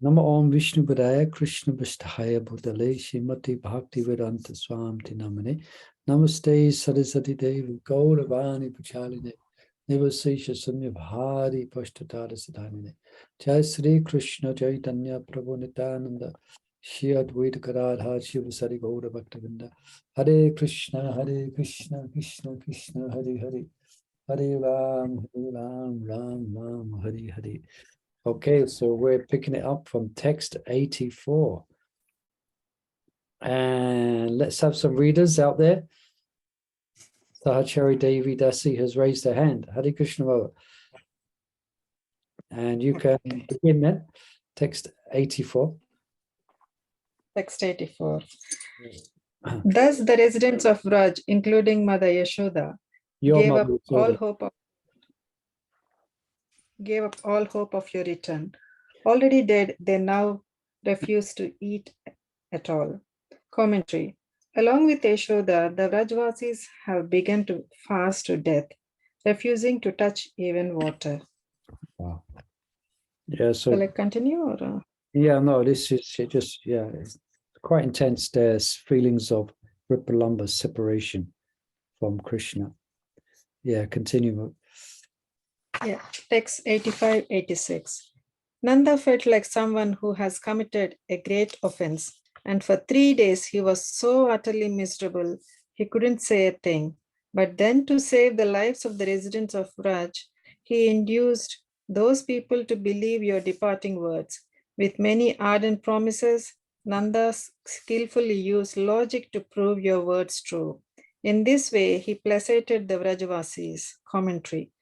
Nama Om Vishnu Padaya Krishna Vistahaya Bhutale Shrimati Bhakti Vedanta Swamiti Namane Namaste Saraswati Devi Gauravani Pachaline Nivasesha Sunya Bhari Pashtatara Sadhanine Jai Sri Krishna Chaitanya Prabhu Nityananda Shri Advaita Gadadhar Shivasari Gaura Bhaktavinda Hare Krishna Krishna Krishna Hare Hare Hare Ram Ram Ram Hare Hare. Okay, so we're picking it up from text 84. And let's have some readers out there. Sahachari Devi Dasi has raised her hand. Hare Krishna Baba. And you can begin then. Text 84. Text 84. Thus the residents of Vraj, including Mother Yashoda, gave up all hope of your return. Already dead, they now refuse to eat at all. Commentary. Along with Yashoda, the Vrajvasis have begun to fast to death, refusing to touch even water. Wow. Yeah, so shall I continue? Or? Yeah, no, this is just, it's quite intense. There's feelings of Ripalamba separation from Krishna. Yeah, continue. Yeah, text 85, 86. Nanda felt like someone who has committed a great offense, and for 3 days he was so utterly miserable, he couldn't say a thing. But then, to save the lives of the residents of Raj, he induced those people to believe your departing words. With many ardent promises, Nanda skillfully used logic to prove your words true. In this way, he placated the Vrajavasis. Commentary.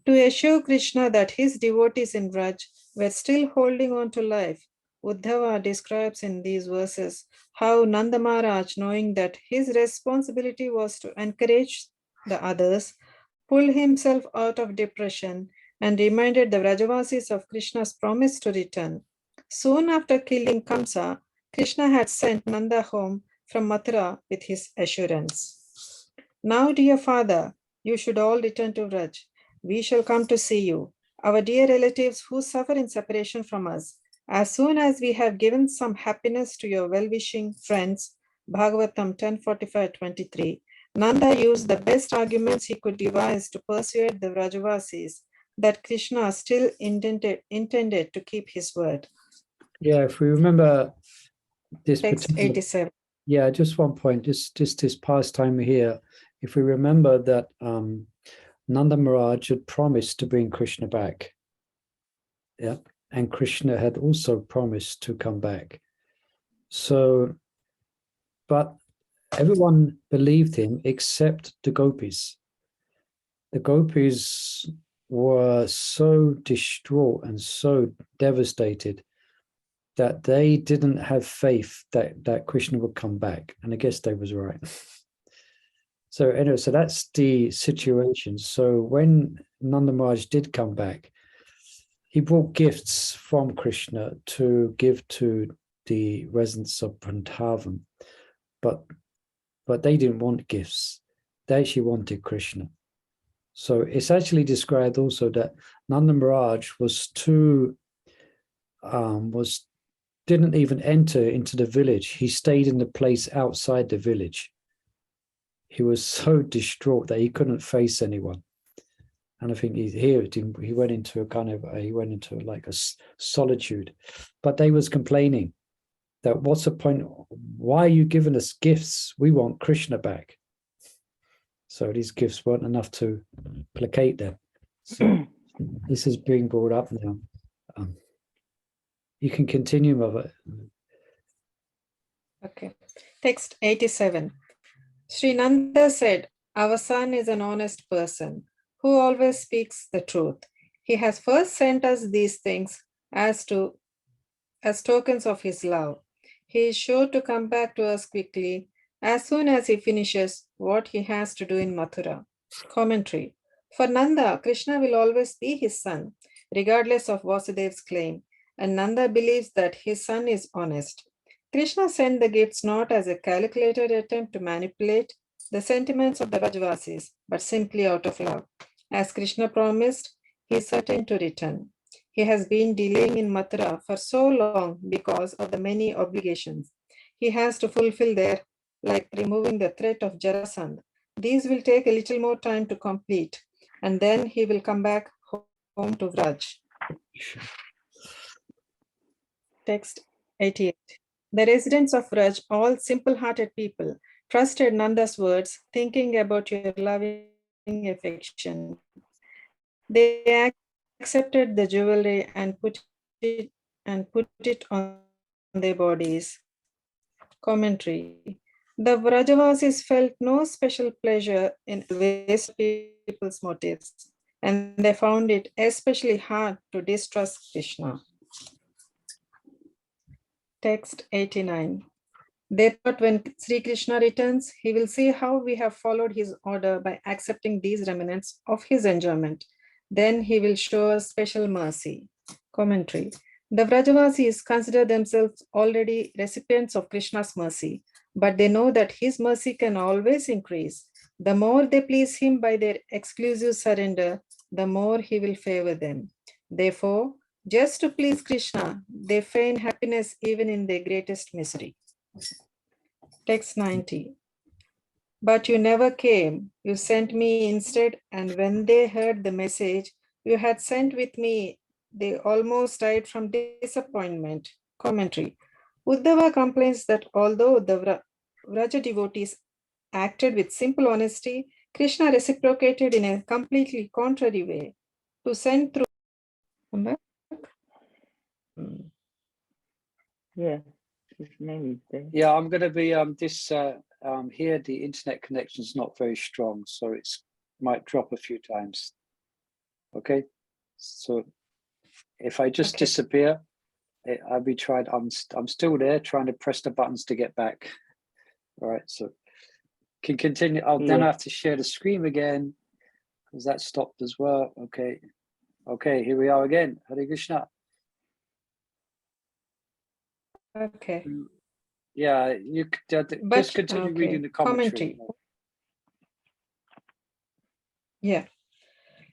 To assure Krishna that his devotees in Vraj were still holding on to life, Uddhava describes in these verses how Nanda Maharaj, knowing that his responsibility was to encourage the others, pulled himself out of depression and reminded the Vrajavasis of Krishna's promise to return. Soon after killing Kamsa, Krishna had sent Nanda home from Mathura with his assurance. Now, dear father, you should all return to Vraj. We shall come to see you, our dear relatives who suffer in separation from us. As soon as we have given some happiness to your well-wishing friends, Bhagavatam 10:45-23, Nanda used the best arguments he could devise to persuade the Vrajavasis that Krishna still intended to keep his word. Yeah, if we remember this text 87. Yeah, just one point, just this pastime here. If we remember that Nanda Maharaj had promised to bring Krishna back. Yeah, and Krishna had also promised to come back. So, but everyone believed him except the gopis. The gopis were so distraught and so devastated that they didn't have faith that Krishna would come back. And I guess they was right. So anyway, so that's the situation. So when Nanda Maharaj did come back, he brought gifts from Krishna to give to the residents of Vrindavan, but they didn't want gifts. They actually wanted Krishna. So it's actually described also that Nanda Maharaj didn't even enter into the village. He stayed in the place outside the village. He was so distraught that he couldn't face anyone. And I think he went into like a solitude. But they was complaining that what's the point? Why are you giving us gifts? We want Krishna back. So these gifts weren't enough to placate them. So this is being brought up now. You can continue, Mother. Okay. Text 87. Sri Nanda said, our son is an honest person who always speaks the truth. He has first sent us these things as tokens of his love. He is sure to come back to us quickly as soon as he finishes what he has to do in Mathura. Commentary. For Nanda, Krishna will always be his son, regardless of Vasudev's claim, and Nanda believes that his son is honest. Krishna sent the gifts not as a calculated attempt to manipulate the sentiments of the Vrajavasis, but simply out of love. As Krishna promised, he is certain to return. He has been delaying in Mathura for so long because of the many obligations he has to fulfill there, like removing the threat of Jarasandha. These will take a little more time to complete, and then he will come back home to Vraj. Text 88. The residents of Vraj, all simple-hearted people, trusted Nanda's words, thinking about your loving affection. They accepted the jewelry and put it on their bodies. Commentary. The Vrajavasis felt no special pleasure in waste people's motives, and they found it especially hard to distrust Krishna. Text 89. They thought when Sri Krishna returns, he will see how we have followed his order by accepting these remnants of his enjoyment. Then he will show us special mercy. Commentary. The Vrajavasis consider themselves already recipients of Krishna's mercy, but they know that his mercy can always increase. The more they please him by their exclusive surrender, the more he will favor them. Therefore, just to please Krishna, they feign happiness even in their greatest misery. Text 90. But you never came. You sent me instead, and when they heard the message you had sent with me, they almost died from disappointment. Commentary. Uddhava complains that although the Vraja devotees acted with simple honesty, Krishna reciprocated in a completely contrary way. To send through. Yeah, his name is there. Yeah, I'm going to be here. The internet connection is not very strong, so it's might drop a few times. Okay, so if I just disappear, I'll be trying. I'm still there, trying to press the buttons to get back. All right, so can continue. I'll then have to share the screen again because that stopped as well. Okay, here we are again. Hare Krishna. Okay. Yeah, you just continue reading the commentary. Yeah.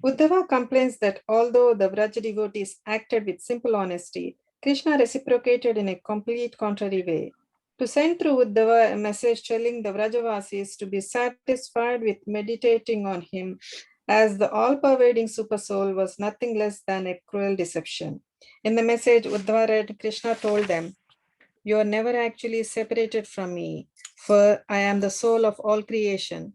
Uddhava complains that although the Vraja devotees acted with simple honesty, Krishna reciprocated in a complete contrary way. To send through Uddhava a message telling the Vrajavasis to be satisfied with meditating on him as the all-pervading supersoul was nothing less than a cruel deception. In the message, Uddhava read, Krishna told them, "You are never actually separated from me, for I am the soul of all creation.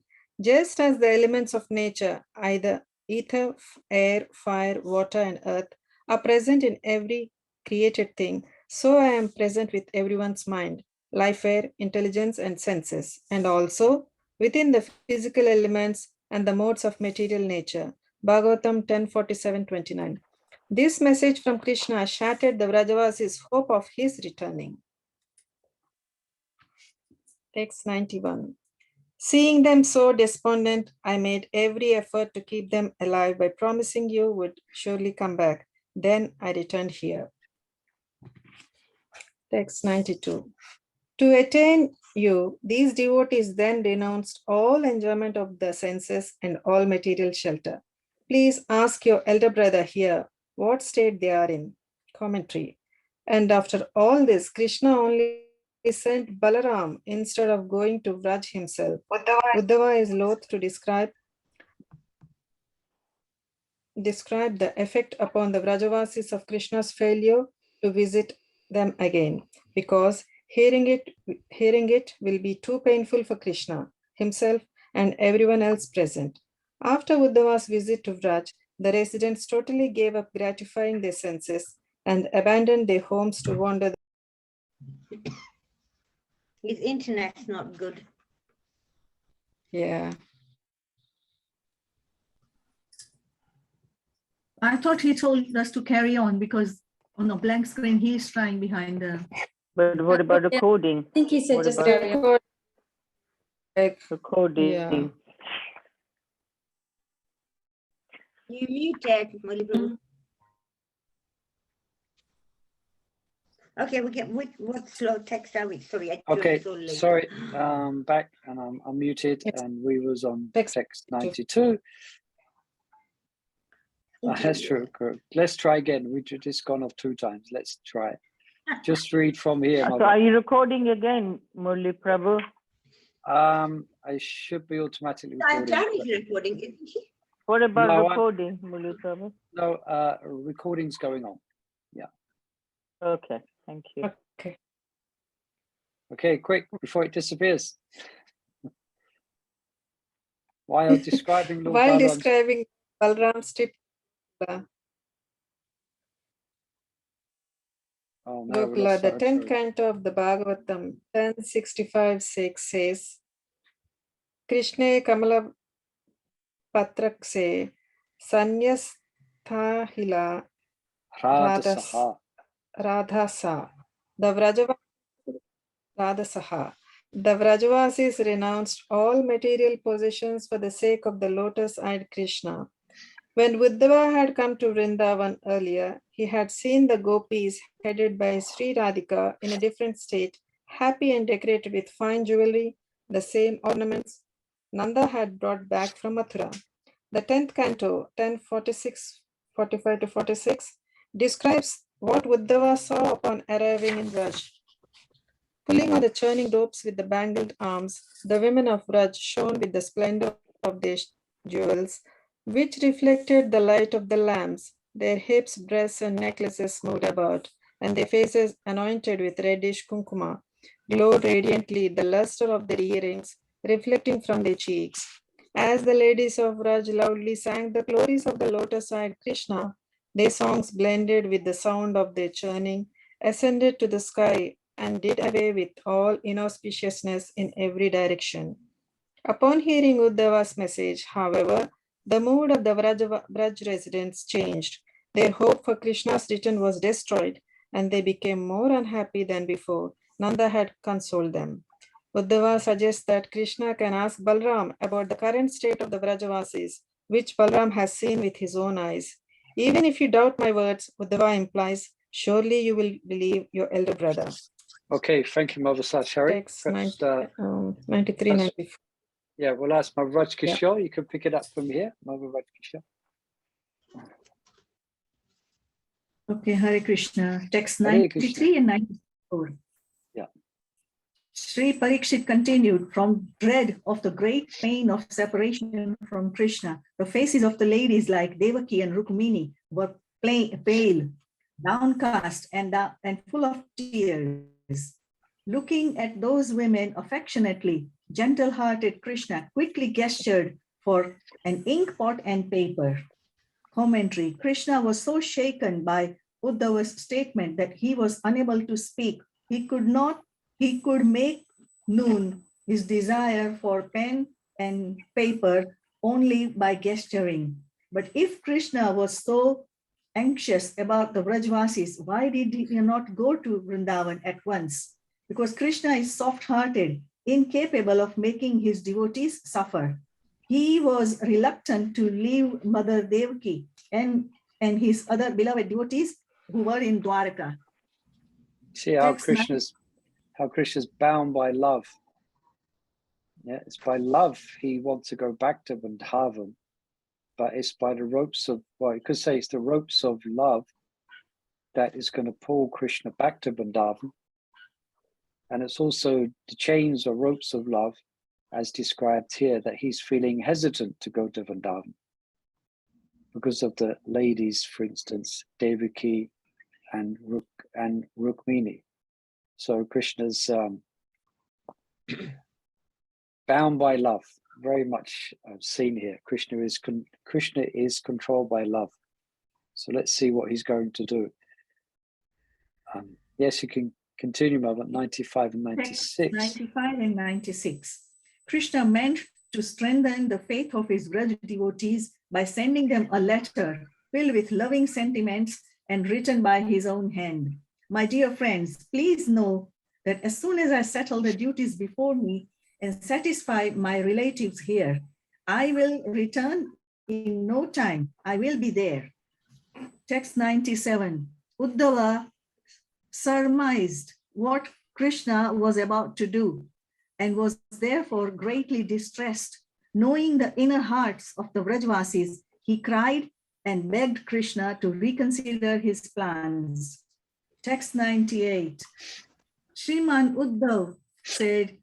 Just as the elements of nature, either ether, air, fire, water, and earth, are present in every created thing, so I am present with everyone's mind, life, air, intelligence, and senses, and also within the physical elements and the modes of material nature." Bhagavatam 10:47-29. This message from Krishna shattered the Vrajavasis' hope of his returning. Text 91. Seeing them so despondent, I made every effort to keep them alive by promising you would surely come back. Then I returned here. Text 92. To attain you, these devotees then renounced all enjoyment of the senses and all material shelter. Please ask your elder brother here what state they are in. Commentary. And after all this, Krishna only sent Balaram instead of going to Vraj himself. Uddhava is loath to describe the effect upon the Vrajavasis of Krishna's failure to visit them again, because hearing it will be too painful for Krishna himself and everyone else present. After Uddhava's visit to Vraj, the residents totally gave up gratifying their senses and abandoned their homes to wander. His internet's not good. Yeah. I thought he told us to carry on because on a blank screen he is trying behind the. But what about the coding? I think he said What just about carry on. the coding? Yeah. You muted, Mali Prabhu. Okay, what slow text are we? Sorry, I Okay, so late. sorry, back and I'm unmuted and we was on text 92. That's true. Correct. Let's try again. We've just gone off 2 times. Let's try. Just read from here, So Mother. are you recording again, Murli Prabhu? I should be automatically I'm recording. Johnny's recording, isn't he? What about No, recording, Murli Prabhu? No, recording's going on. Okay, thank you. Okay. Okay, quick, before it disappears. While describing Lord While Balaram's- describing Balram's trip, Oh, no, we Gokula, lost the our 10th story. canto of the Bhagavatam, 1065-6 says, Krishna Kamala Patrakse Sanyasthahila Radhasaha. Radhasa. The Radhasaha. The Vrajavasis renounced all material possessions for the sake of the lotus-eyed Krishna. When Uddhava had come to Vrindavan earlier, he had seen the gopis headed by Sri Radhika in a different state, happy and decorated with fine jewelry, the same ornaments Nanda had brought back from Mathura. The 10th canto, 10:45-46, describes what Uddhava saw upon arriving in Vraj. Pulling on the churning ropes with the bangled arms, the women of Vraj shone with the splendor of their jewels, which reflected the light of the lamps. Their hips, breasts, and necklaces moved about, and their faces, anointed with reddish kunkuma, glowed radiantly, the luster of their earrings reflecting from their cheeks. As the ladies of Vraj loudly sang the glories of the lotus-eyed Krishna, their songs blended with the sound of their churning, ascended to the sky, and did away with all inauspiciousness in every direction. Upon hearing Uddhava's message, however, the mood of the Vraj residents changed. Their hope for Krishna's return was destroyed, and they became more unhappy than before. Nanda had consoled them. Uddhava suggests that Krishna can ask Balram about the current state of the Vrajavasis, which Balram has seen with his own eyes. Even if you doubt my words, Uddhava implies, surely you will believe your elder brother. Okay, thank you, Mother Sachari. Text 93, that's- 94. Yeah, we'll ask Mother Raj Kishore. You can pick it up from here, Mother Raj Kishore. Okay, Hare Krishna. Text Hare 93 Krishna. and 94. Yeah. Sri Parikshit continued, from dread of the great pain of separation from Krishna, the faces of the ladies like Devaki and Rukmini were pale, downcast, and full of tears. Looking at those women affectionately, gentle-hearted Krishna quickly gestured for an ink pot and paper. Commentary: Krishna was so shaken by Uddhava's statement that he was unable to speak. He could make known his desire for pen and paper only by gesturing. But if Krishna was so anxious about the Vrajvasis, why did he not go to Vrindavan at once? Because Krishna is soft-hearted, incapable of making his devotees suffer. He was reluctant to leave Mother Devaki and his other beloved devotees who were in Dwaraka. See how Text Krishna's bound by love. Yeah, it's by love he wants to go back to Vrindavan, but it's by the ropes of, well, you could say it's the ropes of love that is going to pull Krishna back to Vrindavan. And it's also the chains or ropes of love, as described here, that he's feeling hesitant to go to Vrindavan because of the ladies, for instance, Devaki and Rukmini. So Krishna's bound by love, very much seen here. Krishna is controlled by love. So let's see what he's going to do. Yes, you can continue, Mother, 95 and 96. 95 and 96. Krishna meant to strengthen the faith of his Vraj devotees by sending them a letter filled with loving sentiments and written by his own hand. My dear friends, please know that as soon as I settle the duties before me and satisfy my relatives here, I will return in no time. I will be there. Text 97. Uddhava surmised what Krishna was about to do and was therefore greatly distressed. Knowing the inner hearts of the Vrajvasis, he cried and begged Krishna to reconsider his plans. Text 98. Sriman Uddhav said,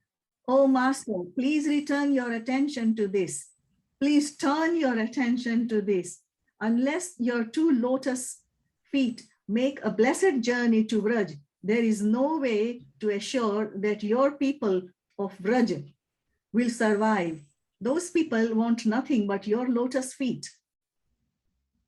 "Oh Master, please return your attention to this. Please turn your attention to this. Unless your two lotus feet make a blessed journey to Vraj, there is no way to assure that your people of Vraj will survive. Those people want nothing but your lotus feet."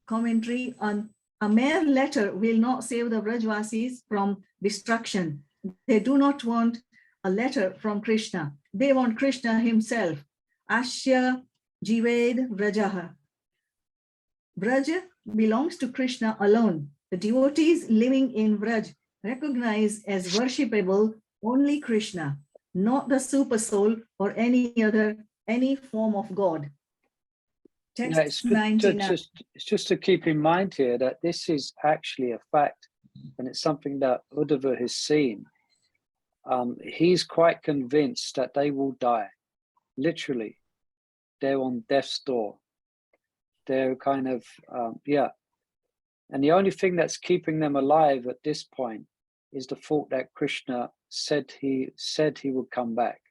Commentary on a mere letter will not save the Vrajvasis from destruction. They do not want a letter from Krishna. They want Krishna himself. Asya Jived Vrajaha. Vraj belongs to Krishna alone. The devotees living in Vraj recognize as worshipable only Krishna, not the super soul or any form of God. Text Yeah, it's 99. just to keep in mind here that this is actually a fact, and it's something that Uddhava has seen. He's quite convinced that they will die. Literally, they're on death's door. They're kind of, yeah. And the only thing that's keeping them alive at this point is the thought that Krishna said he would come back.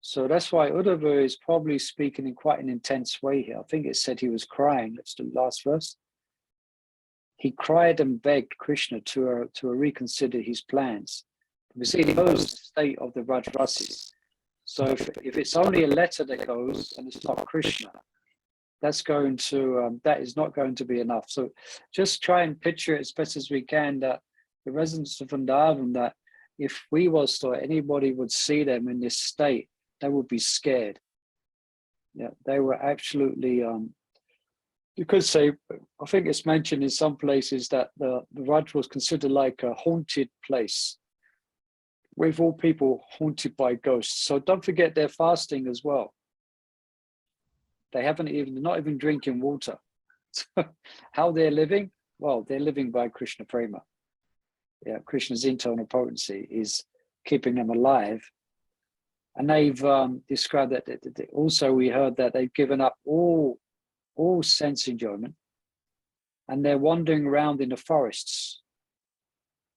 So that's why Uddhava is probably speaking in quite an intense way here. I think it said he was crying. That's the last verse. He cried and begged Krishna to reconsider his plans. Because he knows the state of the Vrajvasis. So if it's only a letter that goes and it's not Krishna, that's going to that is not going to be enough. So just try and picture it as best as we can that the residents of Vrindavan, that if we was or anybody would see them in this state, they would be scared. Yeah, they were absolutely. You could say, I think it's mentioned in some places that the Vraj was considered like a haunted place, with all people haunted by ghosts. So don't forget they're fasting as well. They're not even drinking water. So how they're living? Well, they're living by Krishna Prema. Yeah, Krishna's internal potency is keeping them alive. And they've described that also we heard that they've given up all sense enjoyment, and they're wandering around in the forests.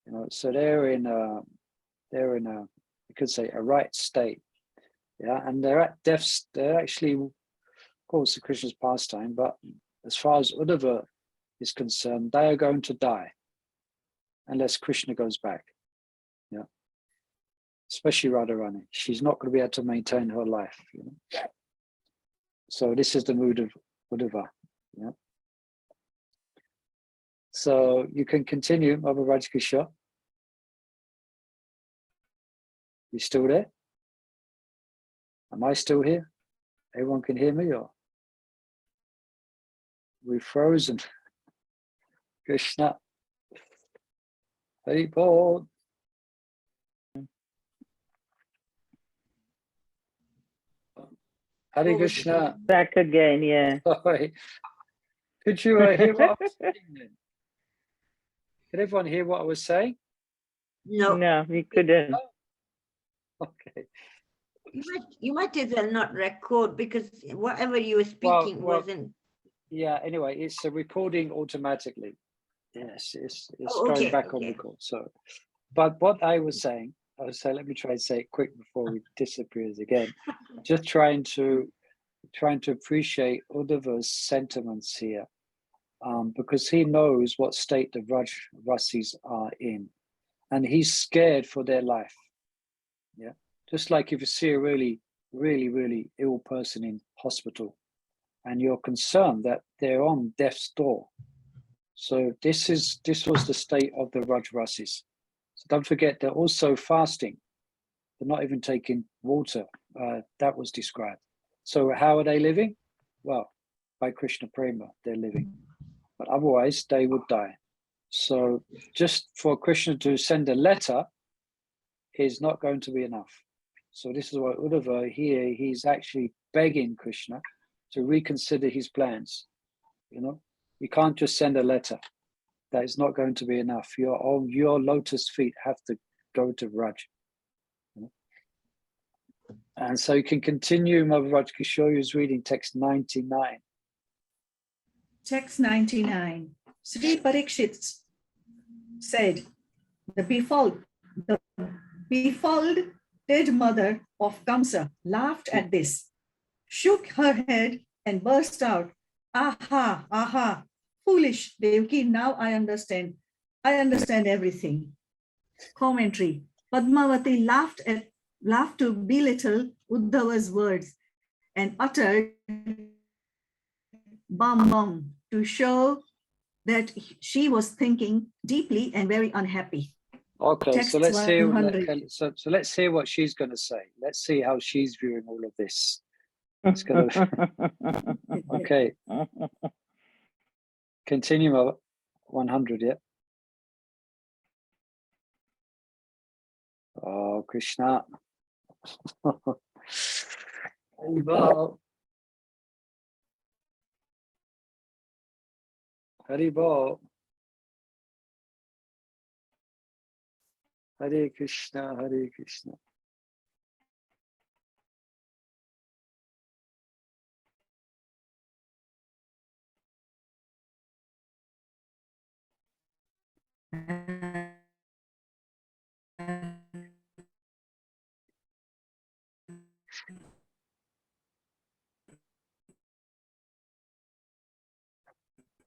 You know, so they're in a you could say a right state. Yeah, and they're at death's. They're actually, of course, the Krishna's pastime, but as far as Uddhava is concerned, they are going to die unless Krishna goes back. Yeah, especially Radharani. She's not going to be able to maintain her life. You know? So this is the mood of Uddhava. Yeah. So you can continue, Mother Rajkisha. You still there? Am I still here? Everyone can hear me, or we've frozen? Krishna. Hari Bol. Hare Krishna. Back again, yeah. Sorry. Could you hear what I was saying then? Did everyone hear what I was saying? No, No, we couldn't. Okay. you might as well not record because whatever you were speaking Well, wasn't. Yeah, anyway, it's a recording automatically. Yes, it's Oh, going okay, back on okay. record. So, but what I was saying, let me try and say it quick before we disappears again. Just trying to appreciate Uddhava's sentiments here, because he knows what state the Vrajvasis are in, and he's scared for their life. Yeah, just like if you see a really, really, really ill person in hospital, and you're concerned that they're on death's door. So this was the state of the Vrajvasis. So don't forget they're also fasting. They're not even taking water. That was described. So how are they living? Well, by Krishna Prema, they're living. But otherwise, they would die. So just for Krishna to send a letter is not going to be enough. So this is why Uddhava here, he's actually begging Krishna to reconsider his plans. You know, you can't just send a letter. That is not going to be enough. Your lotus feet have to go to Vraj. You know? And so you can continue. Mother Rajkishore is reading text 99. Text 99. Sri Parikshit said, the befolded mother of Kamsa laughed at this, shook her head and burst out, aha, aha, foolish Devaki, now I understand everything. Commentary. Padmavati laughed to belittle Uddhava's words and uttered bum bum to show that she was thinking deeply and very unhappy. Okay, Text so let's hear. 100. So let's hear what she's going to say. Let's see how she's viewing all of this. It's going to. Okay. Continue 100. Yeah. Oh, Krishna. Haribol. Haribol. Hare Krishna, Hare Krishna.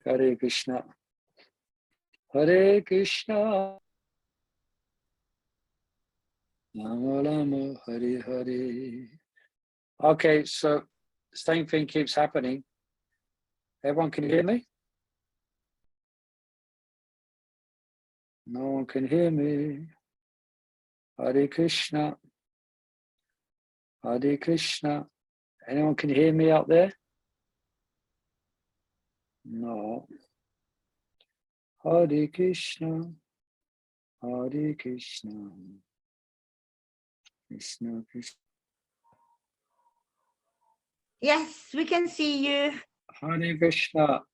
Hare Krishna. Hare Krishna. Rama Rama Hare Hare. Okay, so same thing keeps happening. Everyone can hear me? No one can hear me. Hare Krishna. Hare Krishna. Anyone can hear me out there? No. Hare Krishna. Hare Krishna. Krishna Krishna. Yes, we can see you. Hare Krishna.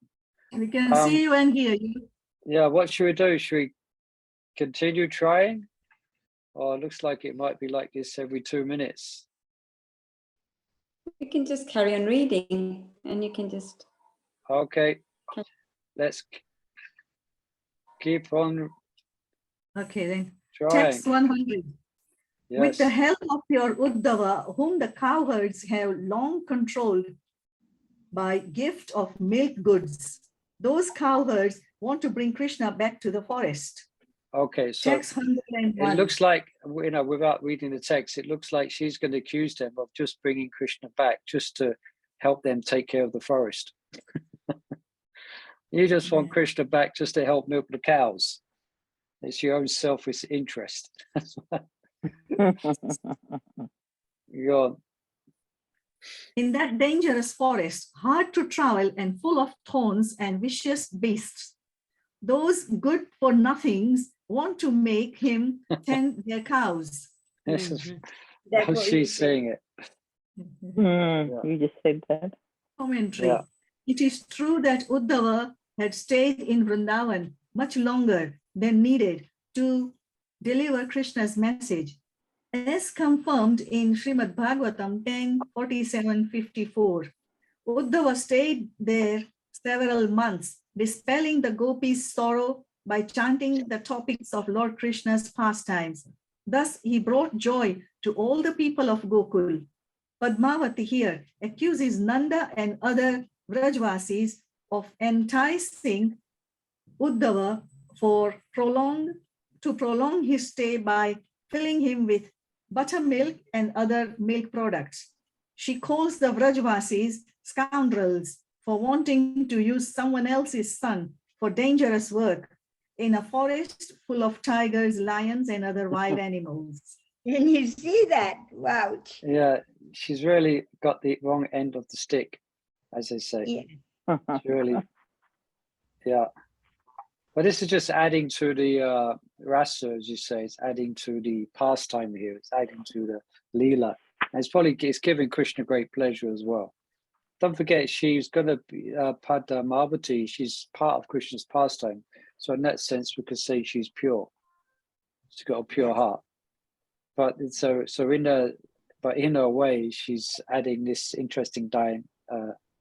We can see you and hear you. Yeah, what should we do? Should we continue trying? Oh, it looks like it might be like this every 2 minutes. You can just carry on reading and you can just. Okay, let's keep on Okay, then. trying. Text 100. Yes. With the help of your Uddhava, whom the cowherds have long controlled by gift of milk goods, those cowherds want to bring Krishna back to the forest. Okay, so Text 101. it looks like, you know, without reading the text, it looks like she's going to accuse them of just bringing Krishna back just to help them take care of the forest. You just want Krishna back just to help milk the cows. It's your own selfish interest. Go on. In that dangerous forest, hard to travel and full of thorns and vicious beasts, those good for nothings want to make him tend their cows. This is That's how what she's you saying it. You just said that. Commentary. Yeah. It is true that Uddhava had stayed in Vrindavan much longer than needed to deliver Krishna's message, as confirmed in Srimad Bhagavatam 10:47-54. Uddhava stayed there several months, dispelling the gopis' sorrow by chanting the topics of Lord Krishna's pastimes. Thus, he brought joy to all the people of Gokul. Padmavati here accuses Nanda and other Vrajvasis of enticing Uddhava to prolong his stay by filling him with buttermilk and other milk products. She calls the Vrajvasis scoundrels for wanting to use someone else's son for dangerous work in a forest full of tigers, lions, and other wild animals. Can you see that? Wow. Yeah, she's really got the wrong end of the stick, as they say. Yeah. It's really, yeah. But this is just adding to the rasa, as you say. It's adding to the pastime here. It's adding to the lila. And it's giving Krishna great pleasure as well. Don't forget, she's going to be Padmavati. She's part of Krishna's pastime. So in that sense, we could say she's pure. She's got a pure heart. But in a way, she's adding this interesting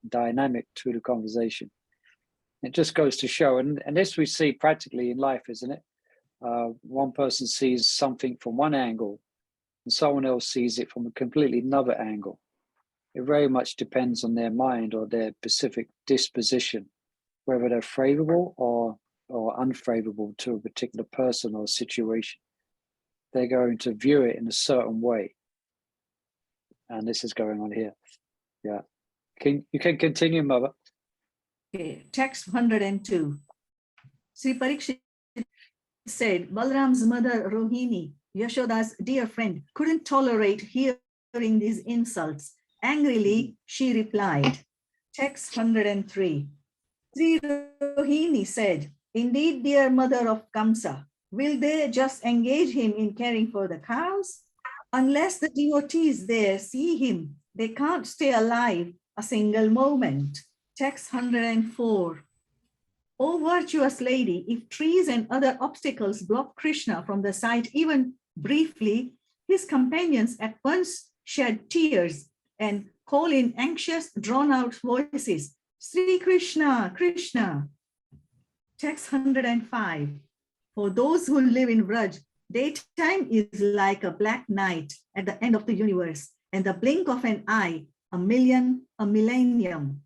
dynamic to the conversation. It just goes to show, and this we see practically in life, isn't it? One person sees something from one angle and someone else sees it from a completely another angle. It very much depends on their mind or their specific disposition, whether they're favorable or unfavorable to a particular person or situation. They're going to view it in a certain way. And this is going on here. Yeah. You can continue, Mother. Okay, text 102. Sri Parikshit said, Balram's mother Rohini, Yashoda's dear friend, couldn't tolerate hearing these insults. Angrily, she replied. Text 103. Sri Rohini said, indeed, dear mother of Kamsa, will they just engage him in caring for the cows? Unless the devotees there see him, they can't stay alive a single moment. Text 104. O virtuous lady, if trees and other obstacles block Krishna from the sight even briefly, his companions at once shed tears and call in anxious, drawn-out voices, Sri Krishna, Krishna. Text 105. For those who live in Vraj, daytime is like a black night at the end of the universe, and the blink of an eye, a millennium.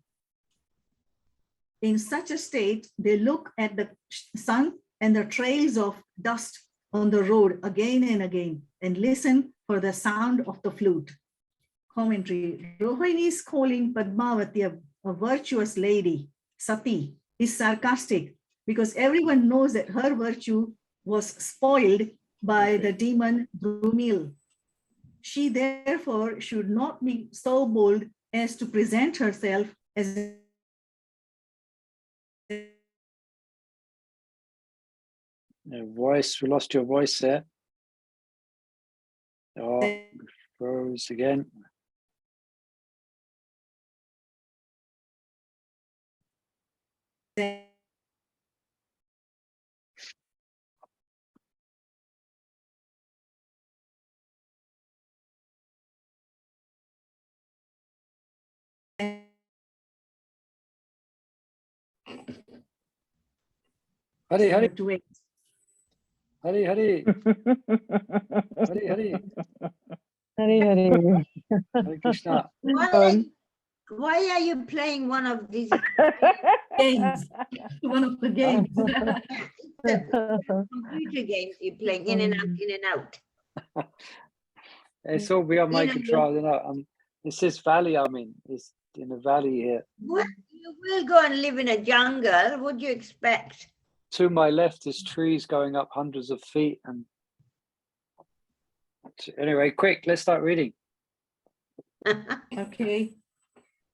In such a state, they look at the sun and the trails of dust on the road again and again and listen for the sound of the flute. Commentary. Rohini's calling Padmavati a virtuous lady, Sati, is sarcastic because everyone knows that her virtue was spoiled by the demon Drumil. She therefore should not be so bold as to present herself as Voice, we lost your voice there. Oh, froze again. Hare, Hare, to wait. Hare, Hare, Hare, Hare, Hare Hare. Hare Krishna. Why are you playing one of these Games. One of the games. computer games you're playing in and out, in and out? It's all beyond my You know, control. You know, it's this valley I'm in. It's in a valley here. What, you will go and live in a jungle, what do you expect? To my left is trees going up hundreds of feet. And anyway, quick, let's start reading. Okay.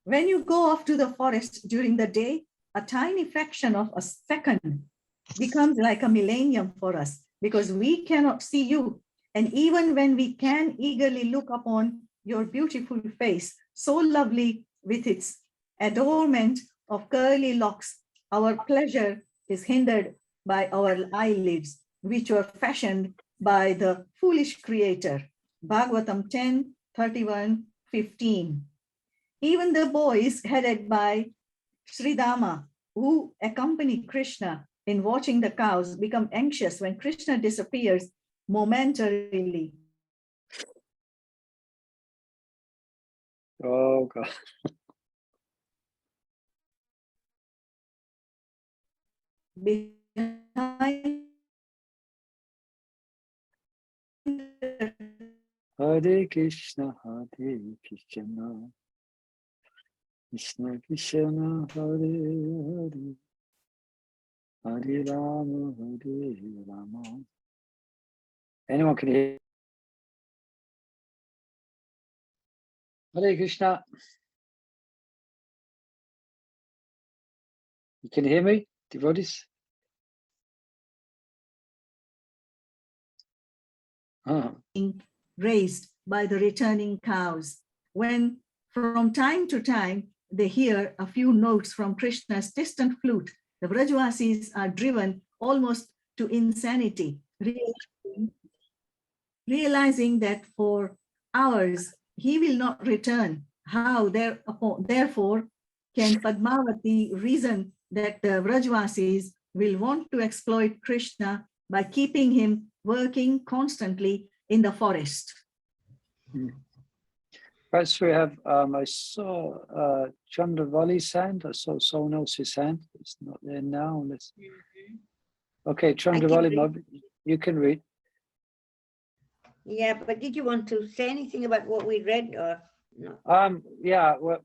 When you go off to the forest during the day, a tiny fraction of a second becomes like a millennium for us because we cannot see you. And even when we can eagerly look upon your beautiful face, so lovely with its adornment of curly locks, our pleasure is hindered by our eyelids, which were fashioned by the foolish creator. Bhagavatam 10, 31, 15. Even the boys headed by Sridama, who accompany Krishna in watching the cows, become anxious when Krishna disappears momentarily. Oh, God. Behind Hare Krishna, Hare Krishna, Krishna Krishna, Hare Hare, Hare Rama, Hare Rama. Anyone can hear? Hare Krishna. You can hear me, devotees? raised by the returning cows. When from time to time they hear a few notes from Krishna's distant flute, the Vrajvasis are driven almost to insanity, realizing that for hours he will not return. How therefore can Padmavati reason that the Vrajvasis will want to exploit Krishna by keeping him working constantly in the forest. First we have, I saw Chandravali's hand, I saw someone else's hand. It's not there now. Okay, Chandravali, you can read. Yeah, but did you want to say anything about what we read or no? Yeah, well,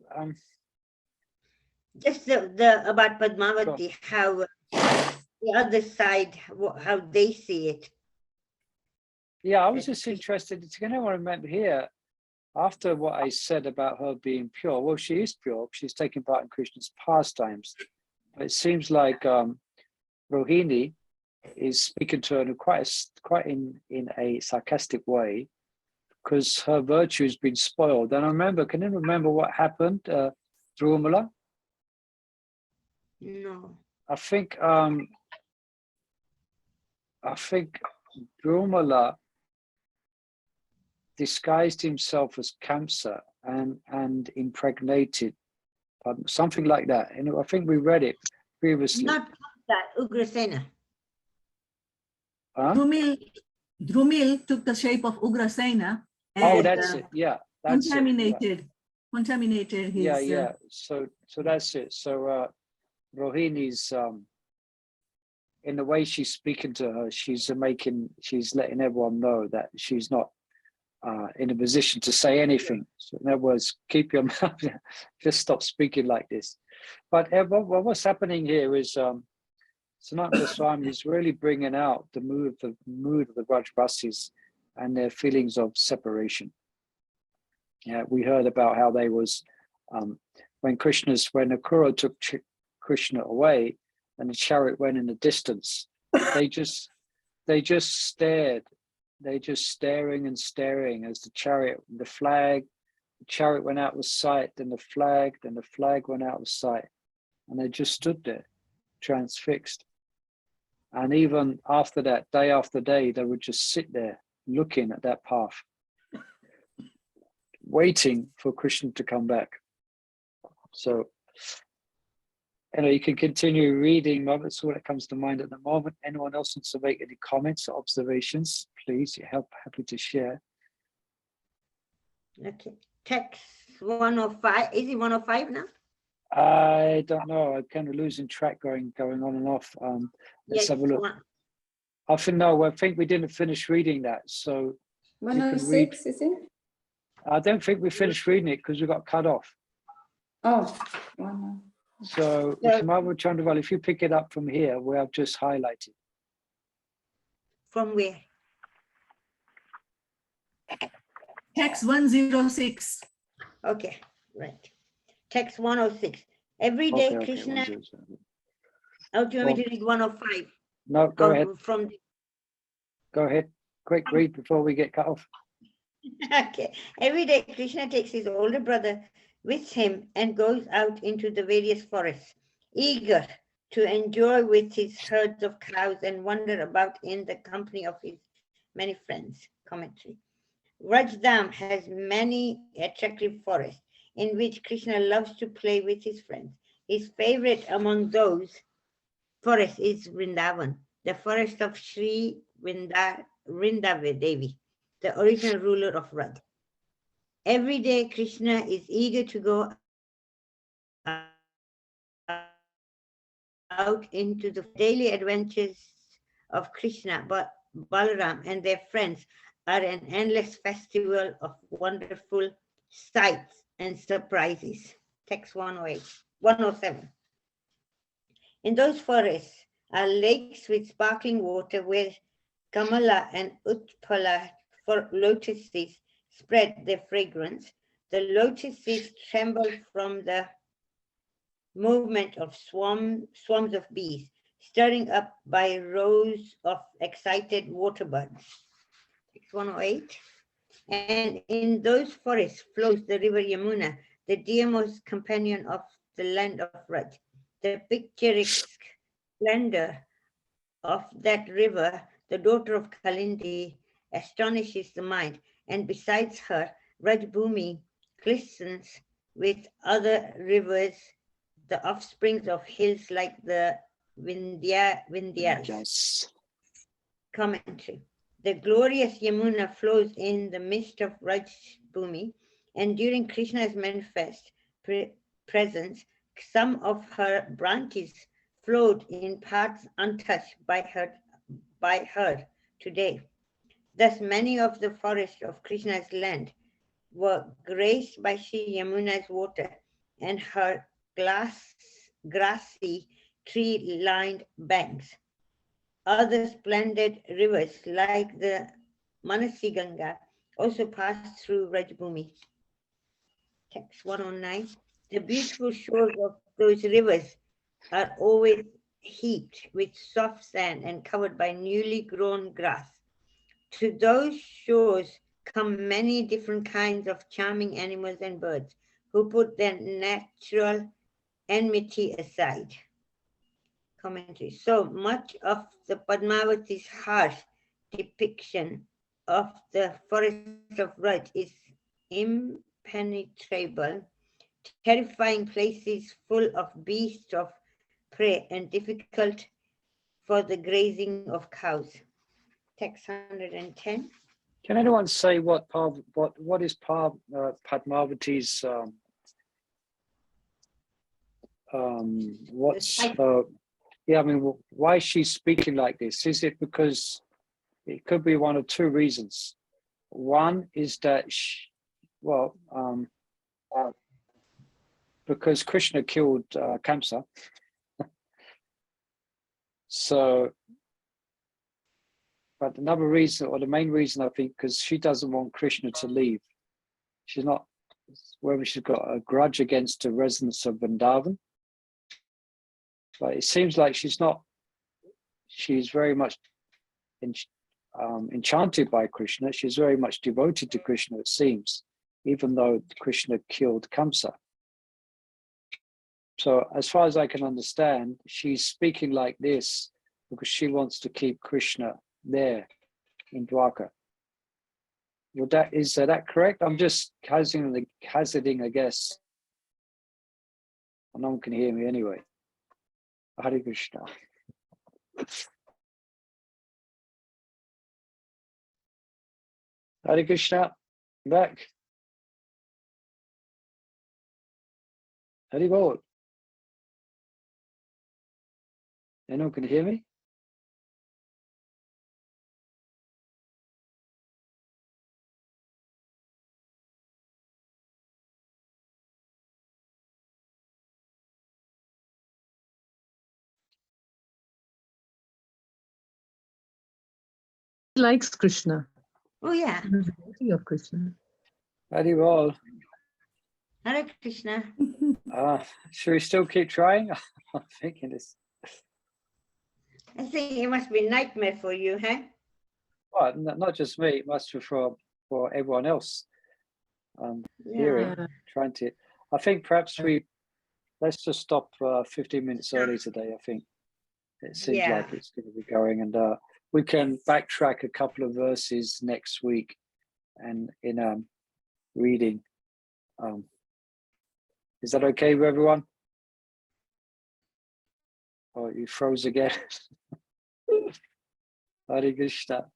Just the about Padmavati, how the other side, how they see it. yeah, I was just interested. Can anyone remember here, after what I said about her being pure? Well, she is pure. She's taking part in Krishna's pastimes. But it seems like Rohini is speaking to her in quite in a sarcastic way, because her virtue has been spoiled. And I remember, can you remember what happened, Drumala? No. I think Drumala disguised himself as Kamsa and impregnated, something like that. And I think we read it previously. Not that, Ugrasena. Huh? Drumil took the shape of Ugrasena. Oh, And, that's it. Yeah, that's contaminated his. Yeah. So that's it. So Rohini's in the way she's speaking to her, she's letting everyone know that she's not in a position to say anything. So in other words, keep your mouth, just stop speaking like this. But what's happening here is Sanatana Goswami is really bringing out the mood of the Vrajvasis and their feelings of separation. Yeah, we heard about how they was when Akura took Krishna away and the chariot went in the distance, they just stared. They just staring and staring as the chariot went out of sight, then the flag went out of sight, and they just stood there transfixed. And even after that, day after day, they would just sit there looking at that path, waiting for Krishna to come back. So, you can continue reading. That's all that comes to mind at the moment. Anyone else wants to make any comments or observations, please, you're happy to share. Okay. Text 105. Is it 105 now? I don't know. I'm kind of losing track going on and off. Let's have a look. I think we didn't finish reading that. So 106, is it? I don't think we finished reading it because we got cut off. Oh, So, Chandravali, if you pick it up from here, where I've just highlighted. From where? Text 106. Okay, right. Text 106. Every day, Krishna. Oh, do you want me to read 105? No, go ahead. From. Go ahead. Quick read before we get cut off. Okay. Every day, Krishna takes his older brother with him and goes out into the various forests, eager to enjoy with his herds of cows and wander about in the company of his many friends. Commentary. Rajdam has many attractive forests in which Krishna loves to play with his friends. His favorite among those forests is Vrindavan, the forest of Sri Vrindavi, the original ruler of Raj. Every day, Krishna is eager to go out into the daily adventures of Krishna, but Balaram and their friends are an endless festival of wonderful sights and surprises. Text 107. In those forests are lakes with sparkling water where Kamala and Utpala for lotuses spread their fragrance. The lotuses tremble from the movement of swarms of bees, stirring up by rows of excited water buds. 108. And in those forests flows the river Yamuna, the dearmost companion of the land of Raj. The picturesque splendor of that river, the daughter of Kalindi, astonishes the mind, and besides her, Rajbhumi glistens with other rivers the offsprings of hills like the Vindhyas. Yes. Commentary. The glorious Yamuna flows in the midst of Raj Bhumi, and during Krishna's manifest presence, some of her branches flowed in paths untouched by her today. Thus, many of the forests of Krishna's land were graced by Sri Yamuna's water and her grassy, tree-lined banks. Other splendid rivers like the Manasiganga also pass through Rajbhumi. Text 109. The beautiful shores of those rivers are always heaped with soft sand and covered by newly grown grass. To those shores come many different kinds of charming animals and birds who put their natural enmity aside. Commentary. So much of the Padmavati's harsh depiction of the forest of Raj is impenetrable, terrifying places full of beasts of prey and difficult for the grazing of cows. Text 110. Can anyone say what is Padmavati's yeah, I mean, why is she speaking like this? Is it because it could be one of two reasons? One is that because Krishna killed Kamsa, so. But another reason, or the main reason, I think, because she doesn't want Krishna to leave. She's not, whether she's got a grudge against the residents of Vrindavan. But it seems like she's very much enchanted by Krishna. She's very much devoted to Krishna, it seems, even though Krishna killed Kamsa. So as far as I can understand, she's speaking like this because she wants to keep Krishna there in Dwarka. Is that correct? I'm just hazarding a guess. No one can hear me anyway. Hare Krishna. Hare Krishna. Back. Hare Bol. Anyone can hear me? Likes Krishna. Oh yeah. The devotee of Krishna. Hare Bol. Hare Krishna. Should we still keep trying? I'm thinking this. I think it must be a nightmare for you, huh? Well, not just me, it must be for everyone else. Hearing, trying to. I think perhaps let's just stop 15 minutes early today. I think it seems like it's going to be going, and we can backtrack a couple of verses next week, and in reading. Is that okay with everyone? Oh, you froze again. Hare Krishna.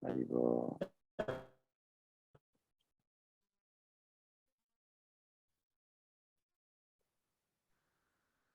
Hare Bol.